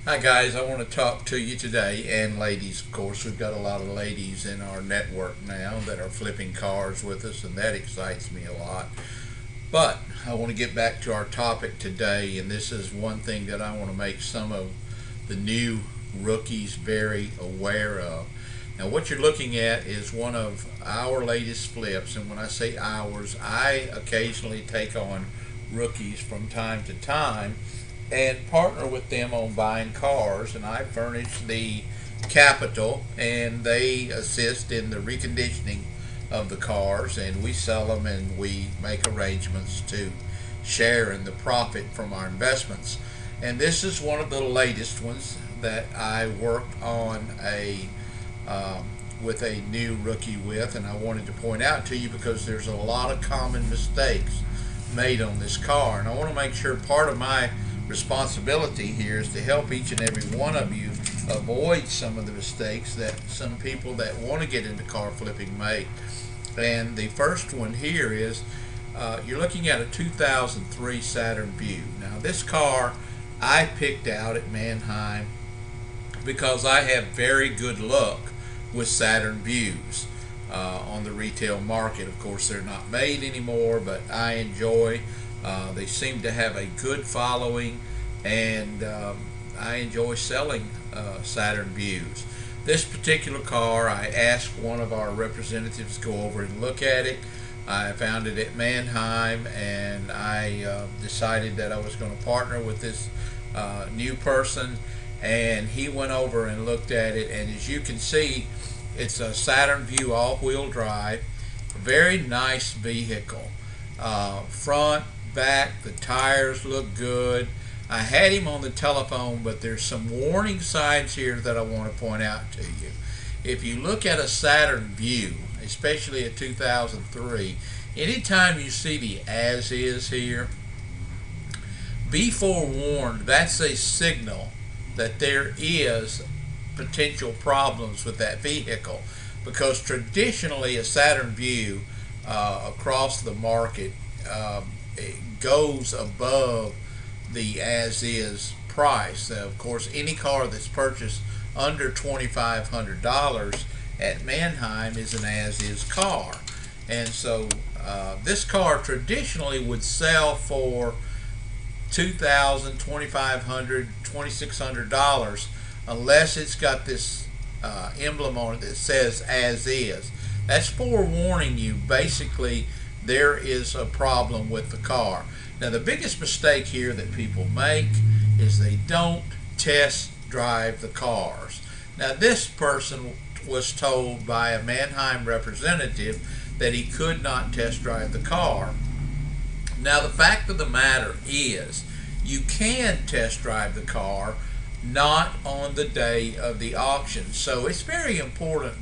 Hi guys, I want to talk to you today, and ladies, of course. We've got a lot of ladies in our network now that are flipping cars with us, and that excites me a lot. But I want to get back to our topic today, and this is one thing that I want to make some of the new rookies very aware of. Now, what you're looking at is one of our latest flips, and when I say ours, I occasionally take on rookies from time to time and partner with them on buying cars, and I furnish the capital and they assist in the reconditioning of the cars, and we sell them and we make arrangements to share in the profit from our investments. And this is one of the latest ones that I worked on a with a new rookie with, and I wanted to point out to you because there's a lot of common mistakes made on this car, and I want to make sure part of my responsibility here is to help each and every one of you avoid some of the mistakes that some people that want to get into car flipping make. And the first one here is you're looking at a 2003 Saturn Vue. Now, this car I picked out at Manheim because I have very good luck with Saturn Vues on the retail market. Of course, they're not made anymore, but I enjoy. They seem to have a good following, and I enjoy selling Saturn Vues. This particular car, I asked one of our representatives to go over and look at it. I found it at Manheim, and I decided that I was going to partner with this new person, and he went over and looked at it, and as you can see, it's a Saturn Vue all-wheel drive, very nice vehicle. Front, back, the tires look good. I had him on the telephone, but there's some warning signs here that I want to point out to you. If you look at a Saturn Vue, especially a 2003, anytime you see the as is here, be forewarned. That's a signal that there is potential problems with that vehicle, because traditionally a Saturn Vue across the market it goes above the as-is price. Of course, any car that's purchased under $2,500 at Manheim is an as-is car, and so this car traditionally would sell for $2,000, $2,500, $2,600 unless it's got this emblem on it that says as is. That's forewarning you. Basically, there is a problem with the car. Now, the biggest mistake here that people make is they don't test drive the cars. Now, this person was told by a Manheim representative that he could not test drive the car. Now, the fact of the matter is you can test drive the car, not on the day of the auction. So it's very important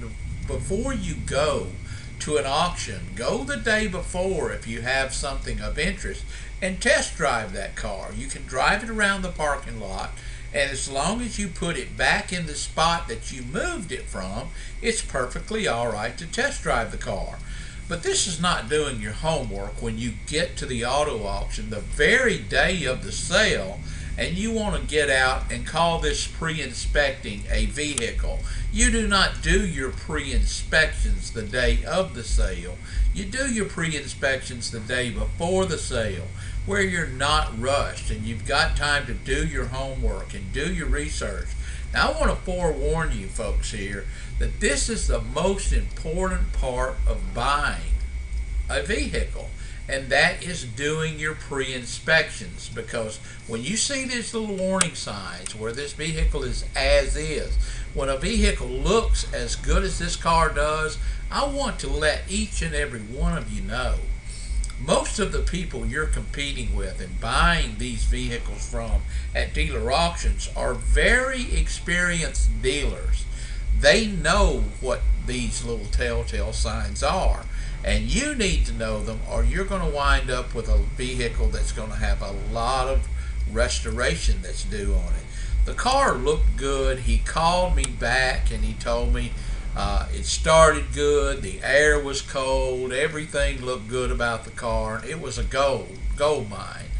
before you go to an auction, go the day before if you have something of interest and test drive that car. You can drive it around the parking lot, and as long as you put it back in the spot that you moved it from, it's perfectly all right to test drive the car. But this is not doing your homework when you get to the auto auction the very day of the sale and you want to get out and call this pre-inspecting a vehicle. You do not do your pre-inspections the day of the sale. You do your pre-inspections the day before the sale, where you're not rushed and you've got time to do your homework and do your research. Now, I want to forewarn you folks here that this is the most important part of buying a vehicle, and that is doing your pre-inspections, because when you see these little warning signs where this vehicle is as is, when a vehicle looks as good as this car does, I want to let each and every one of you know. Most of the people you're competing with and buying these vehicles from at dealer auctions are very experienced dealers. They know what these little telltale signs are, and you need to know them, or you're going to wind up with a vehicle that's going to have a lot of restoration that's due on it. The car looked good. He called me back and he told me it started good, the air was cold, everything looked good about the car. It was a gold mine.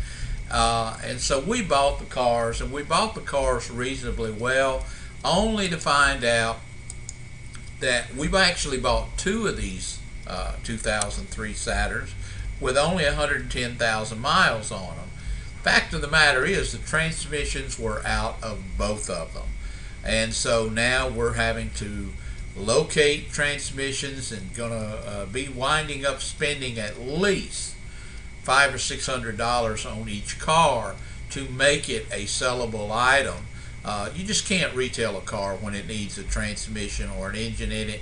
And so we bought the cars, and we bought the cars reasonably well, only to find out that we've actually bought two of these 2003 Saturns with only 110,000 miles on them. Fact of the matter is the transmissions were out of both of them. And so now we're having to locate transmissions and gonna be winding up spending at least $500 or $600 on each car to make it a sellable item. You just can't retail a car when it needs a transmission or an engine in it.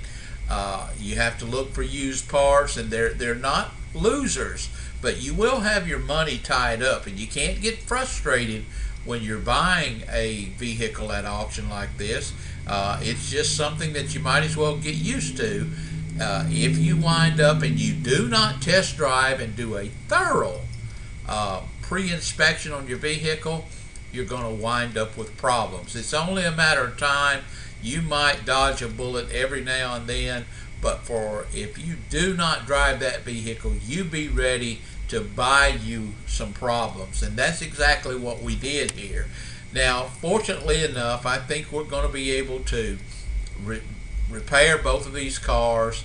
You have to look for used parts, and they're not losers, but you will have your money tied up, and you can't get frustrated when you're buying a vehicle at auction like this. It's just something that you might as well get used to. If you wind up and you do not test drive and do a thorough pre-inspection on your vehicle, you're going to wind up with problems. It's only a matter of time. You might dodge a bullet every now and then, but if you do not drive that vehicle, you be ready to buy you some problems. And that's exactly what we did here. Now, fortunately enough, I think we're going to be able to repair both of these cars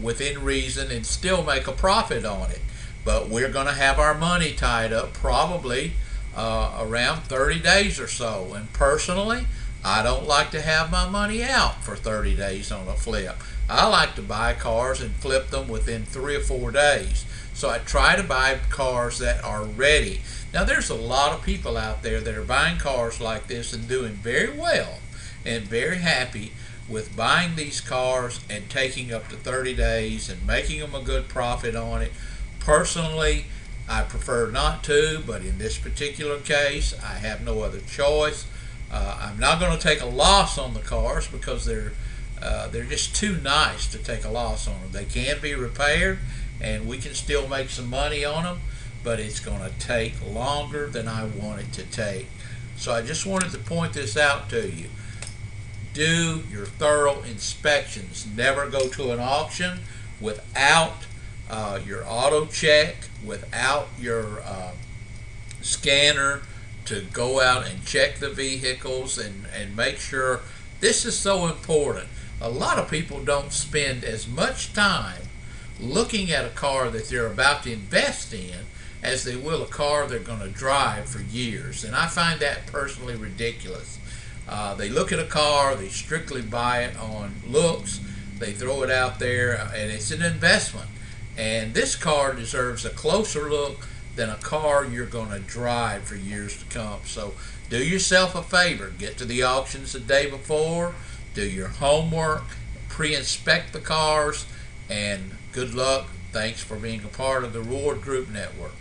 within reason and still make a profit on it. But we're going to have our money tied up probably around 30 days or so. And personally, I don't like to have my money out for 30 days on a flip. I like to buy cars and flip them within 3 or 4 days. So I try to buy cars that are ready. Now, there's a lot of people out there that are buying cars like this and doing very well and very happy with buying these cars and taking up to 30 days and making them a good profit on it. Personally, I prefer not to, but in this particular case, I have no other choice. I'm not going to take a loss on the cars because they're just too nice to take a loss on them. They can be repaired, and we can still make some money on them, but it's going to take longer than I want it to take. So I just wanted to point this out to you. Do your thorough inspections. Never go to an auction without your auto check, without your scanner to go out and check the vehicles and make sure. This is so important. A lot of people don't spend as much time looking at a car that they're about to invest in as they will a car they're going to drive for years. And I find that personally ridiculous. They look at a car, they strictly buy it on looks, they throw it out there, and it's an investment. And this car deserves a closer look than a car you're going to drive for years to come. So do yourself a favor. Get to the auctions the day before, do your homework, pre-inspect the cars, and good luck. Thanks for being a part of the Reward Group Network.